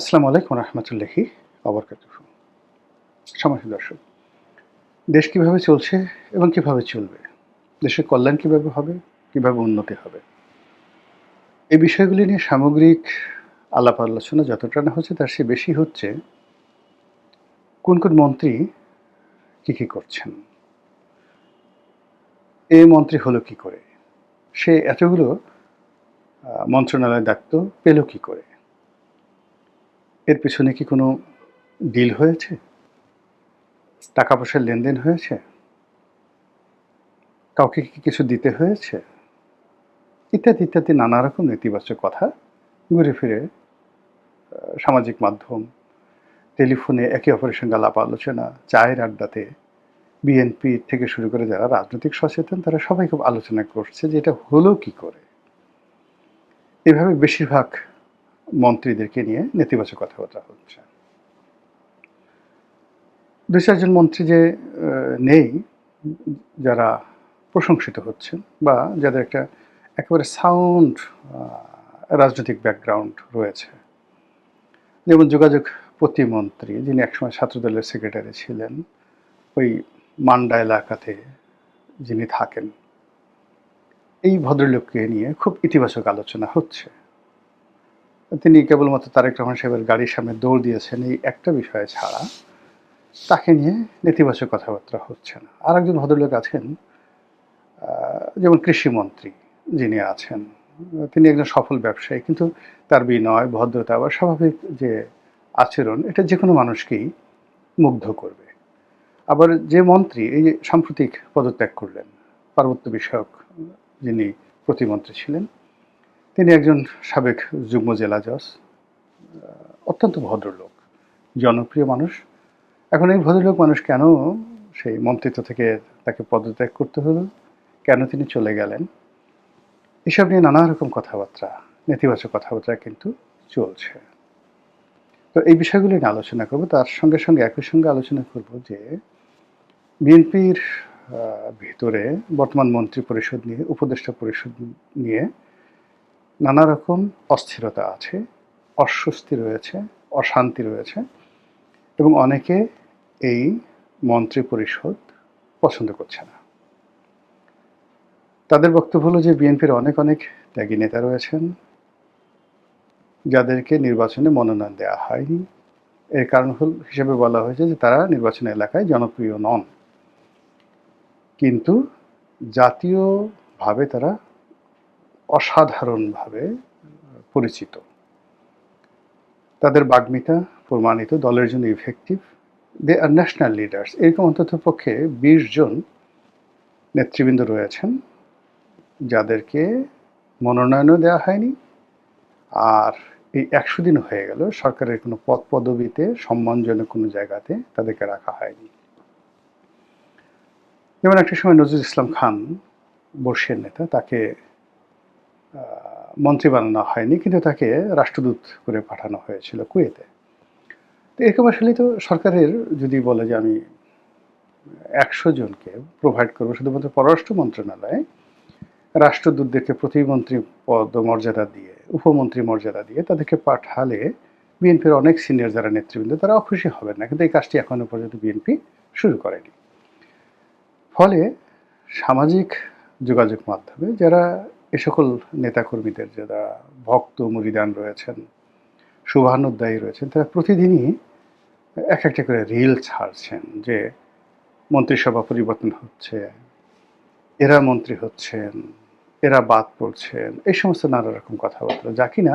আসসালামু আলাইকুম রহমতুল্লাহি ওবরকাতুহু। সম্মানিত দর্শক, দেশ কিভাবে চলছে এবং কিভাবে চলবে, দেশের কল্যাণ কিভাবে হবে, কিভাবে উন্নতি হবে, এই বিষয়গুলি নিয়ে সামগ্রিক আলাপ আলোচনা যতটা না হচ্ছে তার চেয়ে বেশি হচ্ছে কোন কোন মন্ত্রী কি কি করছেন, এই মন্ত্রী হলো কি করে, সে এতগুলো মন্ত্রণালয়ের দায়িত্ব পেল কি করে, এর পেছনে কি কোনো ডিল হয়েছে, টাকা পয়সার লেনদেন হয়েছে, কাউকে কি কিছু দিতে হয়েছে, ইত্যাদি ইত্যাদি নানা রকম নেতিবাচক কথা ঘুরে ফিরে সামাজিক মাধ্যম, টেলিফোনে একে অপরের সঙ্গে আলাপ আলোচনা, চায়ের আড্ডাতে বিএনপি থেকে শুরু করে যারা রাজনৈতিক সচেতন তারা সবাই খুব আলোচনা করছে যে এটা হলো কি করে। এভাবে বেশিরভাগ মন্ত্রীদেরকে নিয়ে নেতিবাচক কথাবার্তা হচ্ছে। দু চারজন মন্ত্রী যে নেই যারা প্রশংসিত হচ্ছেন বা যাদের একটা একেবারে সাউন্ড রাজনৈতিক ব্যাকগ্রাউন্ড রয়েছে, যেমন যোগাযোগ প্রতিমন্ত্রী যিনি একসময় ছাত্রদলের সেক্রেটারি ছিলেন, ওই মান্ডা এলাকাতে যিনি থাকেন, এই ভদ্রলোককে নিয়ে খুব ইতিবাচক আলোচনা হচ্ছে। তিনি কেবলমাত্র তারেক রহমান সাহেবের গাড়ির সামনে দৌড় দিয়েছেন এই একটা বিষয় ছাড়া তাকে নিয়ে নেতিবাচক কথাবার্তা হচ্ছে না। আর একজন ভদ্রলোক আছেন, যেমন কৃষিমন্ত্রী যিনি আছেন, তিনি একজন সফল ব্যবসায়ী, কিন্তু তার বিনয়, ভদ্রতা বা স্বাভাবিক যে আচরণ এটা যে কোনো মানুষকেই মুগ্ধ করবে। আবার যে মন্ত্রী এই যে সাম্প্রতিক পদত্যাগ করলেন, পার্বত্য বিষয়ক যিনি প্রতিমন্ত্রী ছিলেন, তিনি একজন সাবেক যুগ্ম জেলা জজ, অত্যন্ত ভদ্রলোক, জনপ্রিয় মানুষ। এখন এই ভদ্রলোক মানুষ কেন সেই মন্ত্রিত্ব থেকে তাকে পদত্যাগ করতে হলো, কেন তিনি চলে গেলেন, এসব নিয়ে নানা রকম কথাবার্তা, নেতিবাচক কথাবার্তা কিন্তু চলছে। তো এই বিষয়গুলি নিয়ে আলোচনা করব, তার সঙ্গে সঙ্গে একই সঙ্গে আলোচনা করব যে বিএনপির ভিতরে বর্তমান মন্ত্রী পরিষদ নিয়ে, উপদেষ্টা পরিষদ নিয়ে নানা রকম অস্থিরতা আছে, অস্বস্তি রয়েছে, অশান্তি রয়েছে এবং অনেকে এই মন্ত্রী পরিষদ পছন্দ করছে না। তাদের বক্তব্য হলো যে বিএনপির অনেক অনেক ত্যাগী নেতা রয়েছেন যাদেরকে নির্বাচনে মনোনয়ন দেওয়া হয়নি। এর কারণ হিসেবে বলা হয়েছে যে তারা নির্বাচন এলাকায় জনপ্রিয় নন, কিন্তু জাতীয়ভাবে তারা অসাধারণভাবে পরিচিত। তাদের বাগ্মিতা প্রমাণিত, দলের জন্য ইফেক্টিভ, দে আর ন্যাশনাল লিডার্স। এরকম অন্তত পক্ষে 20 জন নেতৃবৃন্দ রয়েছেন যাদেরকে মনোনয়নও দেওয়া হয়নি, আর এই 100 দিন হয়ে গেল সরকারের কোনো পদ পদবিতে সম্মানজনক কোনো জায়গাতে তাদেরকে রাখা হয়নি। যেমন একটা সময় নজরুল ইসলাম খান, বর্ষিয়ার নেতা, তাকে মন্ত্রী বানানো হয়নি, কিন্তু তাকে রাষ্ট্রদূত করে পাঠানো হয়েছিল কুয়েতে। তো এরকম আসলে তো সরকারের যদি বলে যে আমি 100 জনকে প্রোভাইড করবো শুধুমাত্র পররাষ্ট্র মন্ত্রণালয়ে, রাষ্ট্রদূতদেরকে প্রতিমন্ত্রী পদ মর্যাদা দিয়ে, উপমন্ত্রী মর্যাদা দিয়ে তাদেরকে পাঠালে বিএনপির অনেক সিনিয়র যারা নেতৃবৃন্দ তারা অখুশি হবেন না, কিন্তু এই কাজটি এখনো পর্যন্ত বিএনপি শুরু করেনি। ফলে সামাজিক যোগাযোগ মাধ্যমে যারা এ সকল নেতাকর্মীদের যারা ভক্ত মুরিদান রয়েছেন, শুভানুধ্যায়ী রয়েছেন, তারা প্রতিদিনই এক একটা করে রিল ছাড়ছেন যে মন্ত্রিসভা পরিবর্তন হচ্ছে, এরা মন্ত্রী হচ্ছেন, এরা বাদ পড়ছেন, এই সমস্ত নানা রকম কথাবার্তা, যা কিনা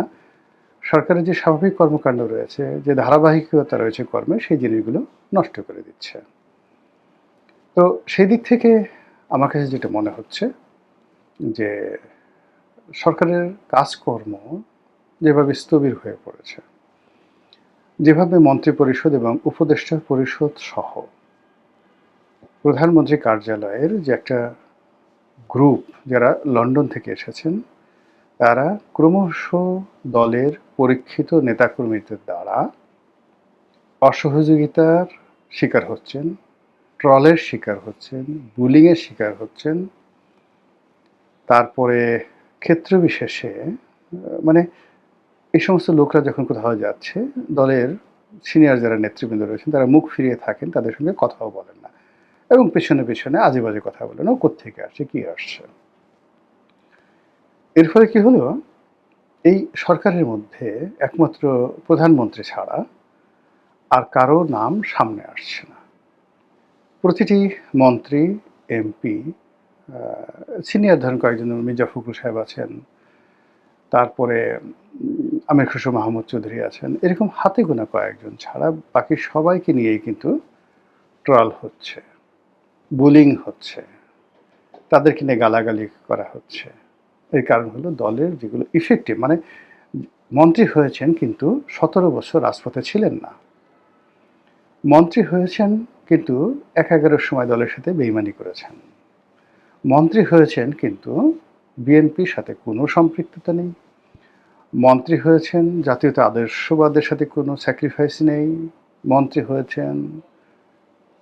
সরকারের যে স্বাভাবিক কর্মকাণ্ড রয়েছে, যে ধারাবাহিকতা রয়েছে কর্মে, সেই জিনিসগুলো নষ্ট করে দিচ্ছে। তো সেই দিক থেকে আমার কাছে যেটা মনে হচ্ছে যে সরকারের কাজকর্ম যেভাবে স্থবির হয়ে পড়েছে, যেভাবে মন্ত্রী পরিষদ এবং উপদেষ্টা পরিষদ সহ প্রধানমন্ত্রী কার্যালয়ের যে একটা গ্রুপ যারা লন্ডন থেকে এসেছেন, তারা ক্রমশ দলের পরীক্ষিত নেতাকর্মীদের দ্বারা অসহযোগিতার শিকার হচ্ছেন, ট্রলের শিকার হচ্ছেন, বুলিংয়ের শিকার হচ্ছেন। তারপরে ক্ষেত্র বিশেষে মানে এই সমস্ত লোকরা যখন কোথাও যাচ্ছে, দলের সিনিয়র যারা নেতৃবৃন্দ রয়েছেন তারা মুখ ফিরিয়ে থাকেন, তাদের সঙ্গে কথাও বলেন না এবং পেছনে পেছনে আজে বাজে কথা বলেন, ও কোত্থেকে আসছে, কি আসছে। এর ফলে কি হলো, এই সরকারের মধ্যে একমাত্র প্রধানমন্ত্রী ছাড়া আর কারো নাম সামনে আসছে না। প্রতিটি মন্ত্রী, এমপি, সিনিয়র ধরেন কয়েকজন, মির্জা ফখরুল সাহেব আছেন, তারপরে আমির খসরু মাহমুদ চৌধুরী আছেন, এরকম হাতে গোনা কয়েকজন ছাড়া বাকি সবাইকে নিয়েই কিন্তু ট্রল হচ্ছে, বুলিং হচ্ছে, তাদেরকে নিয়ে গালাগালি করা হচ্ছে। এর কারণ হলো দলের যেগুলো ইফেক্টিভ, মানে মন্ত্রী হয়েছেন কিন্তু 17 বছর রাজপথে ছিলেন না, মন্ত্রী হয়েছেন কিন্তু ১-১১ সময় দলের সাথে বেইমানি করেছেন, মন্ত্রী হয়েছেন কিন্তু বিএনপির সাথে কোনো সম্পৃক্ততা নেই, মন্ত্রী হয়েছেন জাতীয়তা আদর্শবাদের সাথে কোনো স্যাক্রিফাইস নেই, মন্ত্রী হয়েছেন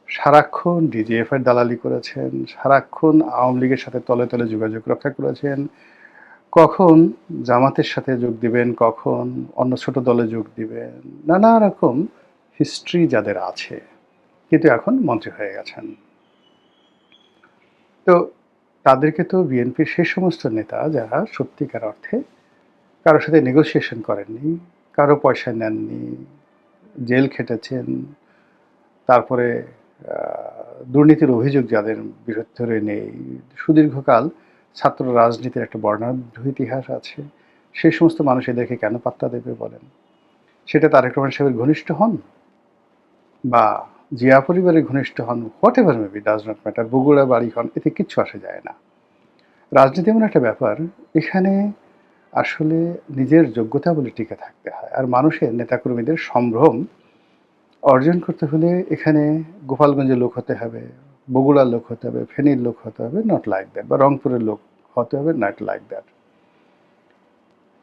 সারাক্ষণ ডিজিএফের দালালি করেছেন, সারাক্ষণ আওয়ামী লীগের সাথে তলে তলে যোগাযোগ রক্ষা করেছেন, কখন জামাতের সাথে যোগ দিবেন, কখন অন্য ছোট দলে যোগ দিবেন, নানা রকম হিস্ট্রি যাদের আছে, কিন্তু এখন মন্ত্রী হয়ে গেছেন। তো তাদেরকে তো বিএনপির সেই সমস্ত নেতা যারা সত্যিকার অর্থে কারোর সাথে নেগোসিয়েশন করেননি, কারো পয়সা নেননি, জেল খেটেছেন, তারপরে দুর্নীতির অভিযোগ যাদের বিরুদ্ধে নেই, সুদীর্ঘকাল ছাত্র রাজনীতির একটা বর্ণাঢ্য ইতিহাস আছে, সেই সমস্ত মানুষ এদেরকে কেন পাত্তা দেবে বলেন? সেটা তারেক রহমান সাহেবের ঘনিষ্ঠ হন বা জিয়া পরিবারের ঘনিষ্ঠ হন, what ever maybe, does not matter, Bogura বাড়ি হন, এতে কিচ্ছু আসে যায় না। রাজনীতি এমন একটা ব্যাপার, এখানে আসলে নিজের যোগ্যতা বলে টিকে থাকতে হয়, আর মানুষের নেতাকর্মীদের সম্ভ্রম অর্জন করতে হলে এখানে গোপালগঞ্জের লোক হতে হবে, বগুড়ার লোক হতে হবে, ফেনীর লোক হতে হবে, নট লাইক দ্যাট, বা রংপুরের লোক হতে হবে, নট লাইক দ্যাট।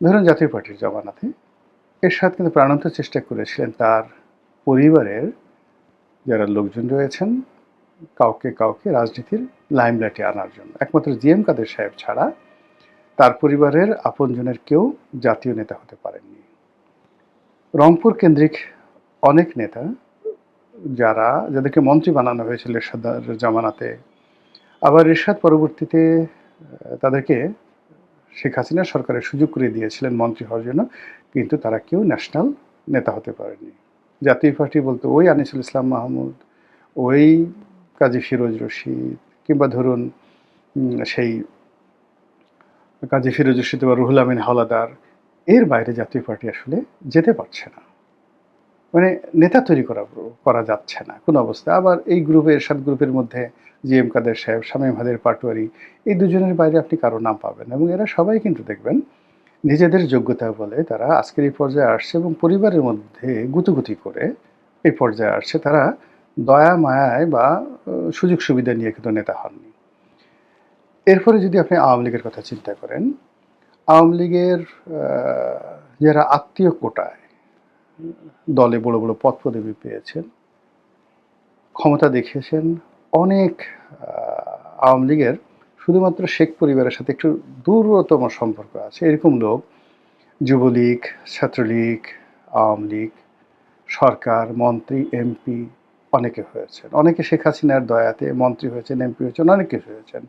ধরুন জাতীয় পার্টির জমানাতে এরশাদ কিন্তু প্রাণান্ত চেষ্টা করেছিলেন তার পরিবারের যারা লোকজন রয়েছেন কাউকে কাউকে রাজনীতির লাইমলাইটে আনার জন্য। একমাত্র জিএম কাদের সাহেব ছাড়া তার পরিবারের আপনজনের কেউ জাতীয় নেতা হতে পারেননি। রংপুর কেন্দ্রিক অনেক নেতা যাদেরকে মন্ত্রী বানানো হয়েছিল এরশাদের জামানাতে, আবার এরশাদ পরবর্তীতে তাদেরকে শেখ হাসিনা সরকারের সুযোগ করে দিয়েছিলেন মন্ত্রী হওয়ার জন্য, কিন্তু তারা কেউ ন্যাশনাল নেতা হতে পারেনি। জাতীয় পার্টি বলতে ওই আনিসুল ইসলাম মাহমুদ, ওই কাজী ফিরোজ রশিদ, কিংবা ধরুন সেই কাজী ফিরোজ রশিদ বা রুহুল আমিন হাওলাদার, এর বাইরে জাতীয় পার্টি আসলে যেতে পারছে না, মানে নেতা তৈরি করা যাচ্ছে না কোনো অবস্থায়। আবার এই গ্রুপে, এরশাদ গ্রুপের মধ্যে জিএম কাদের সাহেব, শামীম হাদের পাটোয়ারি, এই দুজনের বাইরে আপনি কারো নাম পাবেন, এবং এরা সবাই কিন্তু দেখবেন নিজেদের যোগ্যতা বলে তারা আজকের এই পর্যায়ে আসছে, এবং পরিবারের মধ্যে গুতুগুতি করে এই পর্যায়ে আসছে। তারা দয়া মায়ায় বা সুযোগ সুবিধা নিয়ে কিন্তু নেতা হননি। এরপরে যদি আপনি আওয়ামী লীগের কথা চিন্তা করেন, আওয়ামী লীগের যারা আত্মীয় কোটায় দলে বড় বড় পদ পদবি পেয়েছেন, ক্ষমতা দেখিয়েছেন, অনেক আওয়ামী লীগের শুধুমাত্র শেখ পরিবারের সাথে একটু দূরতম সম্পর্ক আছে এরকম লোক যুবলীগ, ছাত্রলীগ, আওয়ামী লীগ, সরকার, মন্ত্রী, এমপি অনেকে হয়েছেন, অনেকে শেখ হাসিনার দয়াতে মন্ত্রী হয়েছেন, এমপি হয়েছেন, অনেক কিছু হয়েছেন।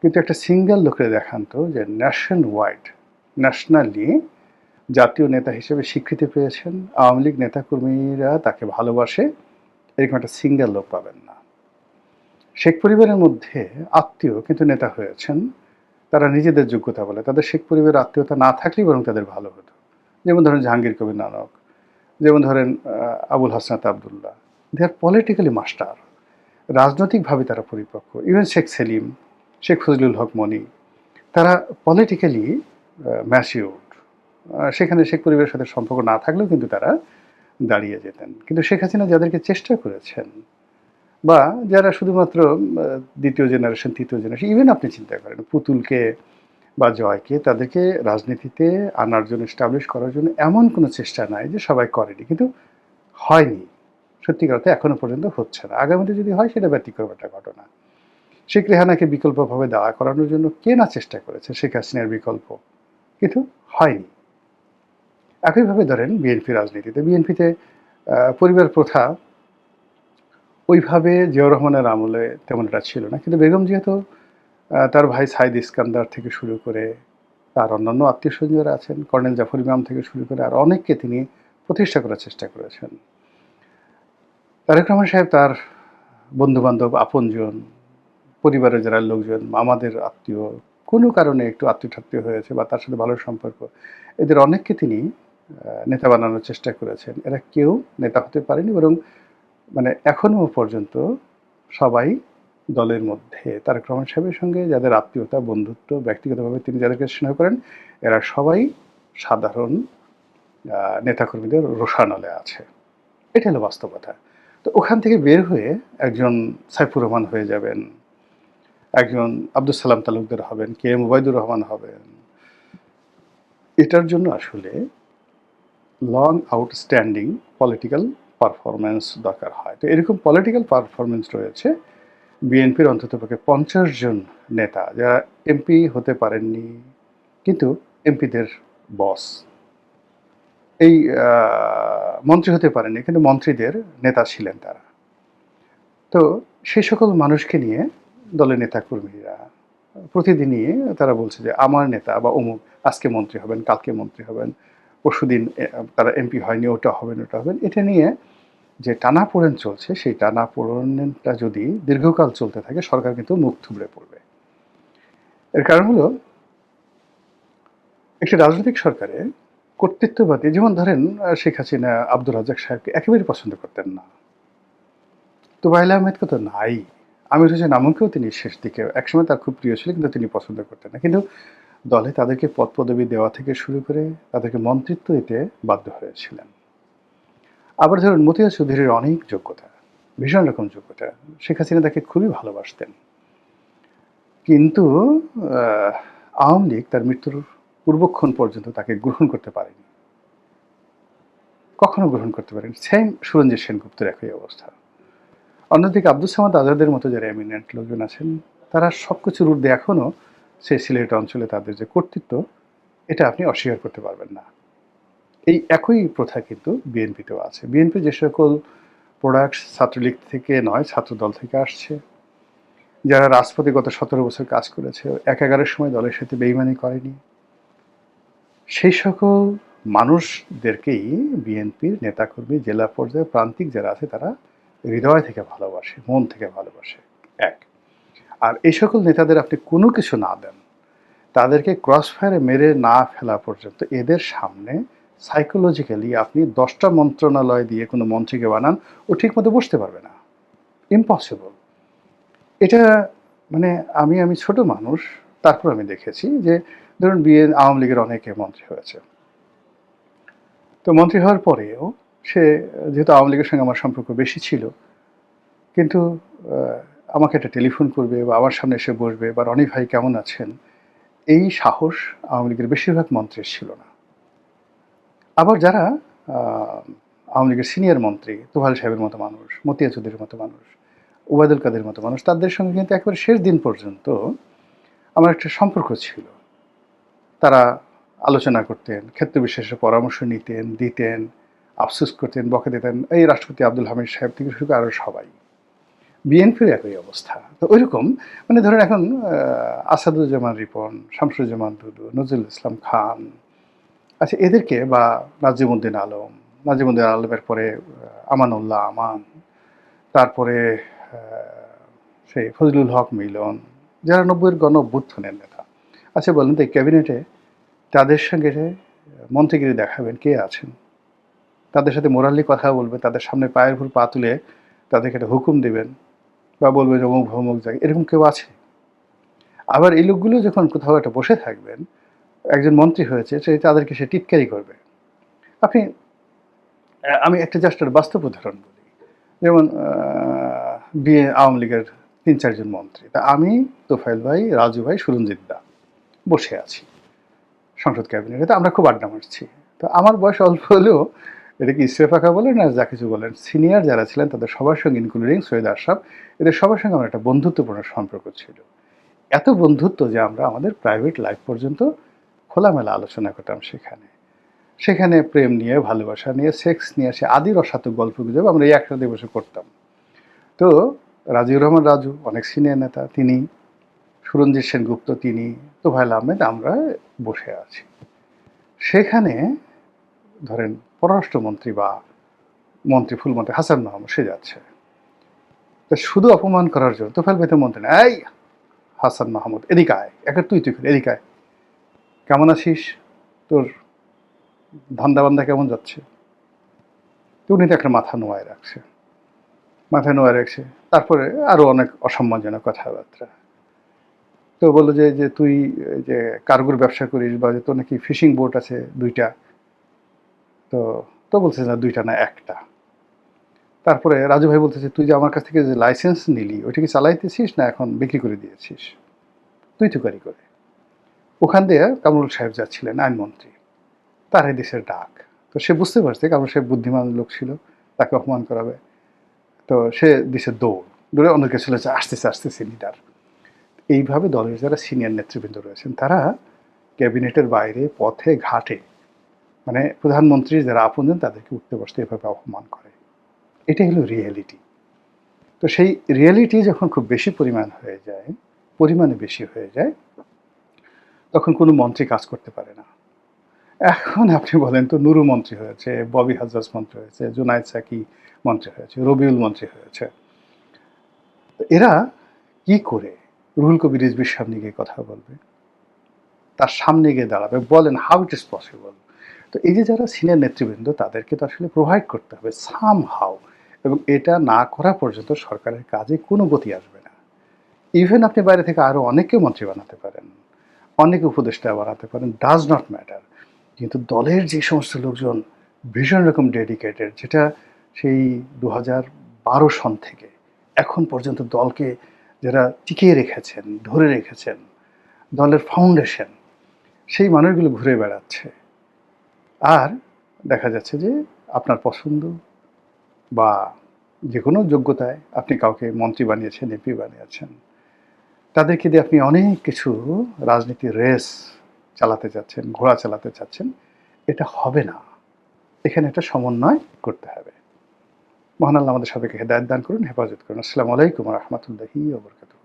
কিন্তু একটা সিঙ্গেল লোকের দেখান তো যে ন্যাশনালি জাতীয় নেতা হিসেবে স্বীকৃতি পেয়েছেন, আওয়ামী লীগ নেতাকর্মীরা তাকে ভালোবাসে, এরকম একটা সিঙ্গেল লোক পাবেন না। শেখ পরিবারের মধ্যে আত্মীয় কিন্তু নেতা হয়েছেন, তারা নিজেদের যোগ্যতা বলে, তাদের শেখ পরিবারের আত্মীয়তা না থাকলেই বরং তাদের ভালো হতো। যেমন ধরেন জাহাঙ্গীর কবির নানক, যেমন ধরেন আবুল হাসনাত আবদুল্লাহ, দে আর পলিটিক্যালি মাস্টার, রাজনৈতিকভাবে তারা পরিপক্ক। ইভেন শেখ সেলিম, শেখ ফজলুল হক মনি, তারা পলিটিক্যালি ম্যাচিউরড। সেখানে শেখ পরিবারের সাথে সম্পর্ক না থাকলেও কিন্তু তারা দাঁড়িয়ে যেতেন। কিন্তু শেখ হাসিনা যাদেরকে চেষ্টা করেছেন, বা যারা শুধুমাত্র দ্বিতীয় জেনারেশন, তৃতীয় জেনারেশন, ইভেন আপনি চিন্তা করেন পুতুলকে বা জয়কে, তাদেরকে রাজনীতিতে আনার জন্য, এস্টাবলিশ করার জন্য এমন কোনো চেষ্টা নাই যে সবাই করেনি, কিন্তু হয়নি, সত্যিকার অর্থে এখনো পর্যন্ত হচ্ছে না। আগামীতে যদি হয় সেটা ব্যতিক্রম একটা ঘটনা। শেখ রেহানাকে বিকল্পভাবে দাঁড়া করানোর জন্য কে না চেষ্টা করেছে, শেখ হাসিনার বিকল্প, কিন্তু হয়নি। একইভাবে ধরেন বিএনপি রাজনীতিতে, বিএনপিতে পরিবার প্রথা ওইভাবে জিয়াউর রহমানের আমলে তেমন একটা ছিল না। কিন্তু বেগম জিয়া তো তার ভাই সাইদ ইস্কান্দার থেকে শুরু করে তার অন্যান্য আত্মীয়স্বজন যারা আছেন, কর্নেল জাফর ইমাম থেকে শুরু করে আর অনেককে তিনি প্রতিষ্ঠা করার চেষ্টা করেছেন। তারেক রহমান সাহেব তার বন্ধু-বান্ধব, আপনজন, পরিবারের যারা লোকজন, মামাদের আত্মীয়, কোনো কারণে একটু আত্মীয়-ঠাত্মীয় হয়েছে বা তার সাথে ভালো সম্পর্ক, এদের অনেককে তিনি নেতা বানানোর চেষ্টা করেছেন। এরা কেউ নেতা হতে পারেনি, বরং মানে এখনো পর্যন্ত সবাই দলের মধ্যে তারেক রহমান সাহেবের সঙ্গে যাদের আত্মীয়তা, বন্ধুত্ব, ব্যক্তিগতভাবে তিনি যাদেরকে স্নেহ করেন, এরা সবাই সাধারণ নেতাকর্মীদের রোষানলে আছে। এটা হলো বাস্তবতা। তো ওখান থেকে বের হয়ে একজন সাইফুর রহমান হয়ে যাবেন, একজন আব্দুস সালাম তালুকদার হবেন, কে এম ওবায়দুর রহমান হবেন। এটার জন্য আসলে লং আউটস্ট্যান্ডিং পলিটিক্যাল পারফরম্যান্স দরকার হয়। তো এরকম পলিটিক্যাল পারফরম্যান্স রয়েছে বিএনপির অন্ততপক্ষে ৫০ জন নেতা, যারা এমপি হতে পারেননি কিন্তু এমপিদের বস। এই মন্ত্রী হতে পারেননি কিন্তু মন্ত্রীদের নেতা ছিলেন তারা। তো সেই সকল মানুষকে নিয়ে দলের নেতাকর্মীরা প্রতিদিনই তারা বলছে যে আমার নেতা বা অমুক আজকে মন্ত্রী হবেন, কালকে মন্ত্রী হবেন, পরশুদিন তারা এমপি হয়নি, ওটা হবেন, ওটা হবেন। এটা নিয়ে যে টানাপোড়েন চলছে, সেই টানাপোড়েনটা যদি দীর্ঘকাল চলতে থাকে, সরকার কিন্তু মুখ থুবড়ে পড়বে। এর কারণ হলো একটি রাজনৈতিক সরকারে কর্তৃত্ববাদী, যেমন ধরেন শেখ হাসিনা আব্দুর রাজ্জাক সাহেবকে একেবারেই পছন্দ করতেন না, তোবাইল আহমেদকে তো নাই, আমির হোসেন আমুকেও তিনি শেষ দিকে একসময় তার খুব প্রিয় ছিল কিন্তু তিনি পছন্দ করতেন না, কিন্তু দলে তাদেরকে পদ পদবি দেওয়া থেকে শুরু করে তাদেরকে মন্ত্রিত্ব দিতে বাধ্য হয়েছিলেন। আবার ধরুন মতিয়া চৌধুরীর অনেক যোগ্যতা, ভীষণ রকম যোগ্যতা, শেখ হাসিনা তাকে খুবই ভালোবাসতেন, কিন্তু আওয়ামী লীগ তার মৃত্যুর পূর্বক্ষণ পর্যন্ত তাকে গ্রহণ করতে পারেনি, কখনো গ্রহণ করতে পারেনি। সেম সুরঞ্জিত সেনগুপ্তের একই অবস্থা। অন্যদিকে আব্দুস সামাদ আজাদের মতো যারা এমিনেন্ট লোকজন আছেন, তারা সব কিছুর ঊর্ধ্বে এখনও সেই সিলেট অঞ্চলে তাদের যে কর্তৃত্ব, এটা আপনি অস্বীকার করতে পারবেন না। এই একই প্রথা কিন্তু বিএনপিতেও আছে। বিএনপি যে সকল প্রোডাক্টস ছাত্রলীগ থেকে নয়, ছাত্রদল থেকে আসছে, যারা রাজপথে গত ১৭ বছর কাজ করেছে, একাগারের সময় দলের সাথে বেইমানি করেনি, সেই সকল মানুষদেরকেই বিএনপির নেতাকর্মী, জেলা পর্যায়ে প্রান্তিক যারা আছে, তারা হৃদয় থেকে ভালোবাসে, মন থেকে ভালোবাসে। এক, আর এই সকল নেতাদের আপনি কোনো কিছু না দেন, তাদেরকে ক্রস ফায়ারে মেরে না ফেলা পর্যন্ত এদের সামনে সাইকোলজিক্যালি আপনি 10টা মন্ত্রণালয় দিয়ে কোনো মন্ত্রীকে বানান, ও ঠিক মতো বসতে পারবে না, ইম্পসিবল। এটা মানে আমি ছোট মানুষ, তারপর আমি দেখেছি যে ধরুন আওয়ামী লীগের অনেকে মন্ত্রী হয়েছে, তো মন্ত্রী হওয়ার পরেও সে, যেহেতু আওয়ামী লীগের সঙ্গে আমার সম্পর্ক বেশি ছিল, কিন্তু আমাকে একটা টেলিফোন করবে বা আমার সামনে এসে বসবে বা রনি ভাই কেমন আছেন, এই সাহস আওয়ামী লীগের বেশিরভাগ মন্ত্রীর ছিল না। আবার যারা আওয়ামী লীগের সিনিয়র মন্ত্রী, তোহাল সাহেবের মতো মানুষ, মতিয়া চৌধুরীর মতো মানুষ, ওবায়দুল কাদের মতো মানুষ, তাদের সঙ্গে কিন্তু একেবারে শেষ দিন পর্যন্ত আমার একটা সম্পর্ক ছিল। তারা আলোচনা করতেন, ক্ষেত্র বিশেষে পরামর্শ নিতেন, দিতেন, আফসোস করতেন, বকে দিতেন। এই রাষ্ট্রপতি আব্দুল হামিদ সাহেব থেকে শুরু করে আরও সবাই। বিএনপির একই অবস্থা। তো ওইরকম মানে ধরেন এখন আসাদুজ্জামান রিপন, শামসুজ্জামান দুদু, নজরুল ইসলাম খান, আচ্ছা এদেরকে, বা নাজিমুদ্দিন আলম, নাজিমুদ্দিন আলমের পরে আমানুল্লাহ আমান, তারপরে সেই ফজলুল হক মিলন, যারা ৯০-এর গণ অভ্যুত্থানের নেতা। আচ্ছা বলেন তো এই ক্যাবিনেটে তাদের সঙ্গে মন্ত্রীগিরি দেখাবেন কে আছেন? তাদের সাথে মোরালি কথা বলবে, তাদের সামনে পায়ের উপর পা তুলে তাদেরকে একটা হুকুম দেবেন বা বলবে যে অমুক ভমুক জায়গায়, এরকম কেউ আছে? আবার এই লোকগুলো যখন কোথাও একটা বসে থাকবেন, একজন মন্ত্রী হয়েছে, সে তাদেরকে সে টিটকারি করবে। আপনি আমি একটা জাস্ট বাস্তব উদাহরণ বলি, যেমন আওয়ামী লীগের ৩-৪ জন মন্ত্রী, তা আমি, তোফায়েল ভাই, রাজু ভাই, সুরঞ্জিত দা বসে আছি সংসদ ক্যাবিনেটে, তো আমরা খুব আড্ডা মারছি। তো আমার বয়স অল্প হলেও, এটা কি ইস্তেফাকা বলেন আর যা কিছু বলেন, সিনিয়র যারা ছিলেন তাদের সবার সঙ্গে, ইনক্লুডিং সৈয়দ আশরাফ, এদের সবার সঙ্গে আমার একটা বন্ধুত্বপূর্ণ সম্পর্ক ছিল। এত বন্ধুত্ব যে আমরা আমাদের প্রাইভেট লাইফ পর্যন্ত খোলামেলা আলোচনা করতাম সেখানে। সেখানে প্রেম নিয়ে, ভালোবাসা নিয়ে, সেক্স নিয়ে, সে আদি রসাত্মক গল্প গুজব আমরা এই একসাথে বসে করতাম। তো রাজিউর রহমান রাজু অনেক সিনিয়র নেতা, তিনি, সুরঞ্জিত সেনগুপ্ত তিনি, তোফায়েল আহমেদ, আমরা বসে আছি। সেখানে ধরেন পররাষ্ট্রমন্ত্রী বা মন্ত্রী, ফুলমন্ত্রী হাসান মাহমুদ সে যাচ্ছে, তো শুধু অপমান করার জন্য তোফায়েল ভাই তো মন্ত্রী না, এই হাসান মাহমুদ এদিকে আয়, একে তুই তুই করে এদিকে আয়, কেমন আছিস, তোর ধান্দাবান্ধা কেমন যাচ্ছে। তো উনি তো একটা মাথা নোয়ায় রাখছে, মাথায় নোয়ায় রাখছে। তারপরে আরো অনেক অসম্মানজনক কথাবার্তা। তো বললো যে যে তুই যে কার্গোর ব্যবসা করিস, বা যে তোর নাকি ফিশিং বোট আছে 2টা। তো তো বলছে না 2টা না 1টা। তারপরে রাজু ভাই বলতেছে তুই যে আমার কাছ থেকে যে লাইসেন্স নিলি ওইটা কি চালাইতেছিস না এখন বিক্রি করে দিয়েছিস, তুই তুকারি করে। ওখান দিয়ে কামরুল সাহেব যাচ্ছিলেন, আইনমন্ত্রী, তার এই দেশের ডাক। তো সে বুঝতে পারছে কামরুল সাহেব বুদ্ধিমান লোক ছিল, তাকে অপমান করাবে। তো সে দিছে দৌড়, দৌড়ে অনেকে চলে যায়, আসতেছে আসতেছে লিডার। এইভাবে দলের যারা সিনিয়র নেতৃবৃন্দ রয়েছেন তারা ক্যাবিনেটের বাইরে, পথে ঘাটে, মানে প্রধানমন্ত্রীর যারা আপনজন তাদেরকে উঠতে বসতে এভাবে অপমান করে। এটাই হলো রিয়েলিটি। তো সেই রিয়েলিটি যখন খুব বেশি পরিমাণ হয়ে যায়, পরিমাণে বেশি হয়ে যায়, তখন কোনো মন্ত্রী কাজ করতে পারে না। এখন আপনি বলেন তো, নুরু মন্ত্রী হয়েছে, ববি হাজরাজ মন্ত্রী হয়েছে, জুনায়েদ সাকি মন্ত্রী হয়েছে, রবিউল মন্ত্রী হয়েছে। এরা কি করে রুহুল কবির রিজভির সামনে গিয়ে কথা বলবে, তার সামনে গিয়ে দাঁড়াবে? বলেন, হাউ ইট ইজ পসিবল? তো এই যে যারা সিনিয়র নেতৃবৃন্দ তাদেরকে তো আসলে প্রোভাইড করতে হবে সাম হাউ, এবং এটা না করা পর্যন্ত সরকারের কাজে কোনো গতি আসবে না। ইভেন আপনি বাইরে থেকে আরও অনেককে মন্ত্রী বানাতে পারেন, অনেকে উপদেষ্টা বানাতে পারেন, ডাজ নট ম্যাটার। কিন্তু দলের যে সমস্ত লোকজন ভীষণ রকম ডেডিকেটেড, যেটা সেই 2012 সন থেকে এখন পর্যন্ত দলকে যারা টিকিয়ে রেখেছেন, ধরে রেখেছেন, দলের ফাউন্ডেশন, সেই মানুষগুলো ঘুরে বেড়াচ্ছে। আর দেখা যাচ্ছে যে আপনার পছন্দ বা যে কোনো যোগ্যতায় আপনি কাউকে মন্ত্রী বানিয়েছেন, এমপি বানিয়েছেন, তাদেরকে দিয়ে আপনি অনেক কিছু রাজনীতির রেস চালাতে চাচ্ছেন, ঘোড়া চালাতে চাচ্ছেন। এটা হবে না। এখানে একটা সমন্বয় করতে হবে। মহান আল্লাহ আমাদের সবাইকে হেদায়েত দান করুন, হেফাজত করুন। আসসালামু আলাইকুম ওয়া রাহমাতুল্লাহি ওয়া বারাকাতুহু।